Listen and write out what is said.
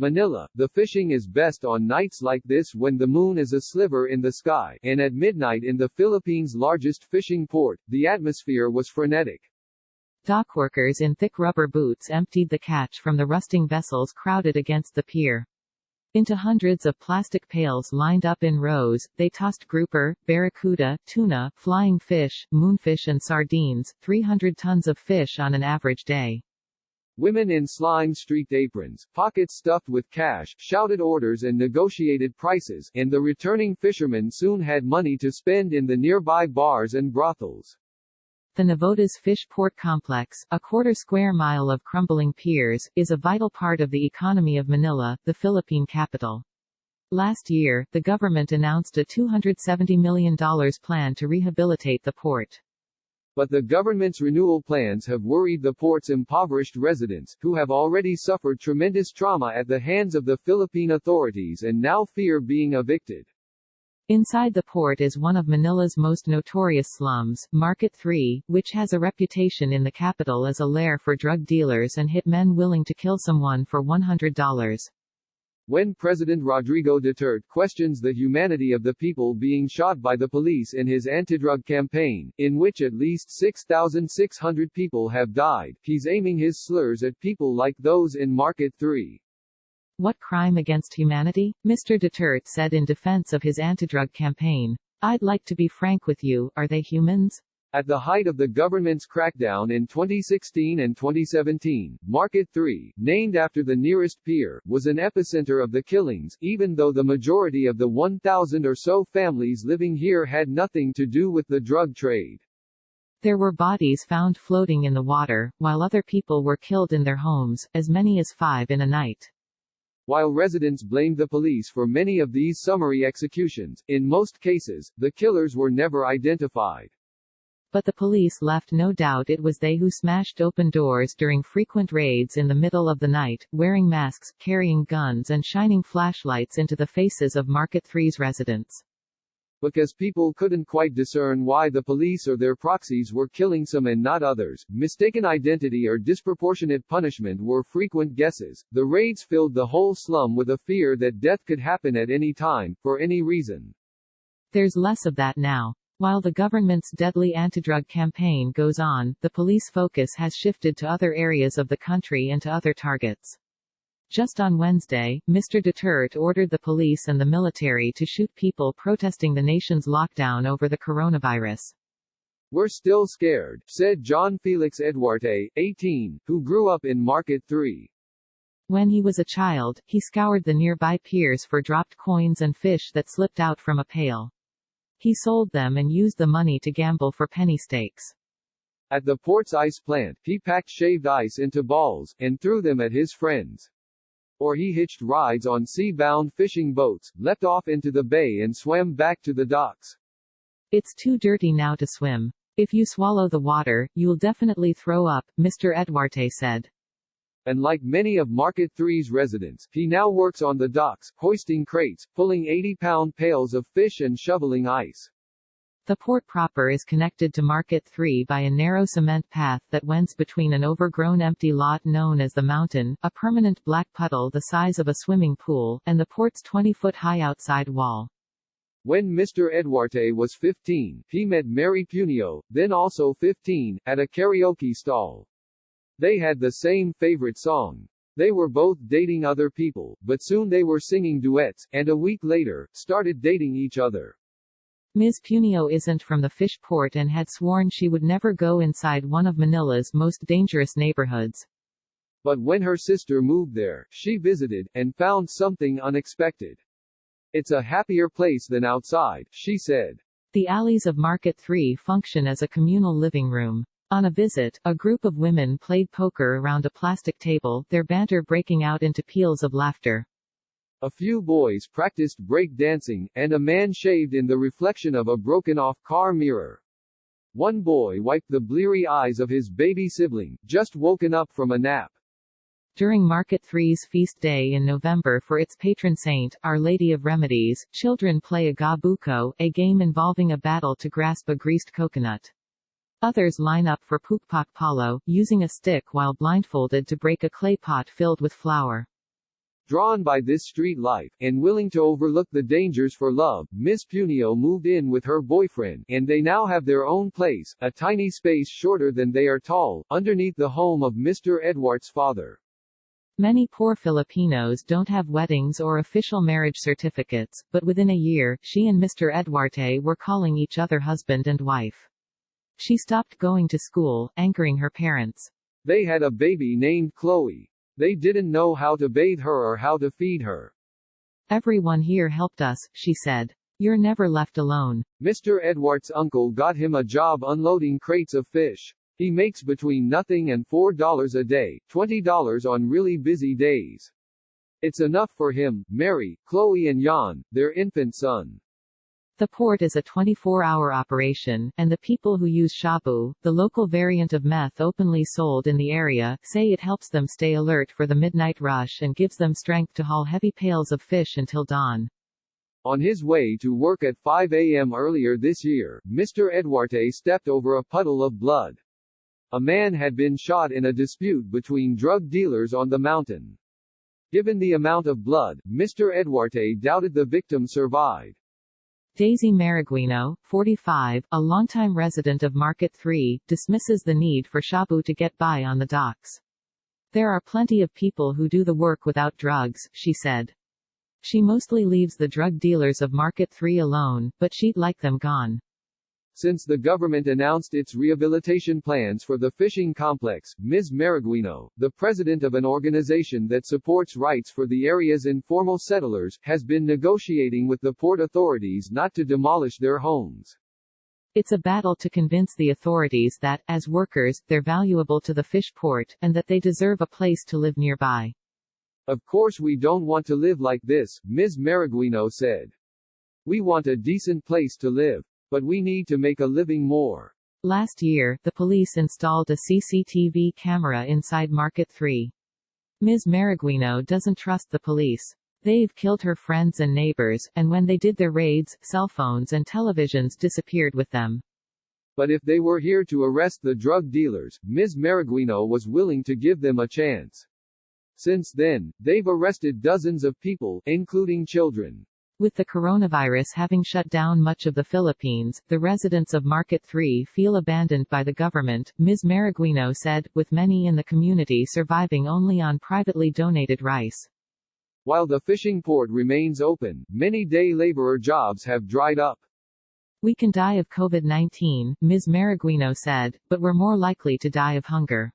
Manila, the fishing is best on nights like this when the moon is a sliver in the sky, and at midnight in the Philippines' largest fishing port, the atmosphere was frenetic. Dockworkers in thick rubber boots emptied the catch from the rusting vessels crowded against the pier. Into hundreds of plastic pails lined up in rows, they tossed grouper, barracuda, tuna, flying fish, moonfish and sardines, 300 tons of fish on an average day. Women in slime-streaked aprons, pockets stuffed with cash, shouted orders and negotiated prices, and the returning fishermen soon had money to spend in the nearby bars and brothels. The Navotas Fish Port Complex, a quarter-square mile of crumbling piers, is a vital part of the economy of Manila, the Philippine capital. Last year, the government announced a $270 million plan to rehabilitate the port. But the government's renewal plans have worried the port's impoverished residents, who have already suffered tremendous trauma at the hands of the Philippine authorities and now fear being evicted. Inside the port is one of Manila's most notorious slums, Market 3, which has a reputation in the capital as a lair for drug dealers and hit men willing to kill someone for $100. When President Rodrigo Duterte questions the humanity of the people being shot by the police in his anti-drug campaign, in which at least 6,600 people have died, he's aiming his slurs at people like those in Market 3. What crime against humanity? Mr. Duterte said in defense of his anti-drug campaign. I'd like to be frank with you, are they humans? At the height of the government's crackdown in 2016 and 2017, Market 3, named after the nearest pier, was an epicenter of the killings, even though the majority of the 1,000 or so families living here had nothing to do with the drug trade. There were bodies found floating in the water, while other people were killed in their homes, as many as 5 in a night. While residents blamed the police for many of these summary executions, in most cases, the killers were never identified. But the police left no doubt it was they who smashed open doors during frequent raids in the middle of the night, wearing masks, carrying guns and shining flashlights into the faces of Market 3's residents. Because people couldn't quite discern why the police or their proxies were killing some and not others, mistaken identity or disproportionate punishment were frequent guesses. The raids filled the whole slum with a fear that death could happen at any time, for any reason. There's less of that now. While the government's deadly anti-drug campaign goes on, the police focus has shifted to other areas of the country and to other targets. Just on Wednesday, Mr. Duterte ordered the police and the military to shoot people protesting the nation's lockdown over the coronavirus. We're still scared, said John Felix Eduarte, 18, who grew up in Market 3. When he was a child, he scoured the nearby piers for dropped coins and fish that slipped out from a pail. He sold them and used the money to gamble for penny stakes. At the port's ice plant, he packed shaved ice into balls, and threw them at his friends. Or he hitched rides on sea-bound fishing boats, leapt off into the bay and swam back to the docks. It's too dirty now to swim. If you swallow the water, you'll definitely throw up, Mr. Eduarte said. And like many of Market 3's residents, he now works on the docks, hoisting crates, pulling 80-pound pails of fish and shoveling ice. The port proper is connected to Market 3 by a narrow cement path that wends between an overgrown empty lot known as the Mountain, a permanent black puddle the size of a swimming pool, and the port's 20-foot-high outside wall. When Mr. Eduarte was 15, he met Mary Punio, then also 15, at a karaoke stall. They had the same favorite song. They were both dating other people, but soon they were singing duets, and a week later, started dating each other. Ms. Punio isn't from the fish port and had sworn she would never go inside one of Manila's most dangerous neighborhoods. But when her sister moved there, she visited, and found something unexpected. It's a happier place than outside, she said. The alleys of Market 3 function as a communal living room. On a visit, a group of women played poker around a plastic table, their banter breaking out into peals of laughter. A few boys practiced break dancing, and a man shaved in the reflection of a broken-off car mirror. One boy wiped the bleary eyes of his baby sibling, just woken up from a nap. During Market 3's feast day in November for its patron saint, Our Lady of Remedies, children play a gabuco, a game involving a battle to grasp a greased coconut. Others line up for pukpak palo, using a stick while blindfolded to break a clay pot filled with flour. Drawn by this street life, and willing to overlook the dangers for love, Miss Punio moved in with her boyfriend, and they now have their own place, a tiny space shorter than they are tall, underneath the home of Mr. Edwart's father. Many poor Filipinos don't have weddings or official marriage certificates, but within a year, she and Mr. Eduarte were calling each other husband and wife. She stopped going to school, anchoring her parents. They had a baby named Chloe. They didn't know how to bathe her or how to feed her. Everyone here helped us, she said. You're never left alone. Mr. Edwart's uncle got him a job unloading crates of fish. He makes between nothing and $4 a day, $20 on really busy days. It's enough for him, Mary, Chloe and Jan, their infant son. The port is a 24-hour operation, and the people who use shabu, the local variant of meth openly sold in the area, say it helps them stay alert for the midnight rush and gives them strength to haul heavy pails of fish until dawn. On his way to work at 5 a.m. earlier this year, Mr. Eduarte stepped over a puddle of blood. A man had been shot in a dispute between drug dealers on the mountain. Given the amount of blood, Mr. Eduarte doubted the victim survived. Daisy Mariguino, 45, a longtime resident of Market 3, dismisses the need for shabu to get by on the docks. There are plenty of people who do the work without drugs, she said. She mostly leaves the drug dealers of Market 3 alone, but she'd like them gone. Since the government announced its rehabilitation plans for the fishing complex, Ms. Mariguino, the president of an organization that supports rights for the area's informal settlers, has been negotiating with the port authorities not to demolish their homes. It's a battle to convince the authorities that, as workers, they're valuable to the fish port, and that they deserve a place to live nearby. Of course we don't want to live like this, Ms. Mariguino said. We want a decent place to live. But we need to make a living more. Last year, the police installed a CCTV camera inside Market 3. Ms. Mariguino doesn't trust the police. They've killed her friends and neighbors, and when they did their raids, cell phones and televisions disappeared with them. But if they were here to arrest the drug dealers, Ms. Mariguino was willing to give them a chance. Since then, they've arrested dozens of people, including children. With the coronavirus having shut down much of the Philippines, the residents of Market 3 feel abandoned by the government, Ms. Mariguino said, with many in the community surviving only on privately donated rice. While the fishing port remains open, many day laborer jobs have dried up. We can die of COVID-19, Ms. Mariguino said, but we're more likely to die of hunger.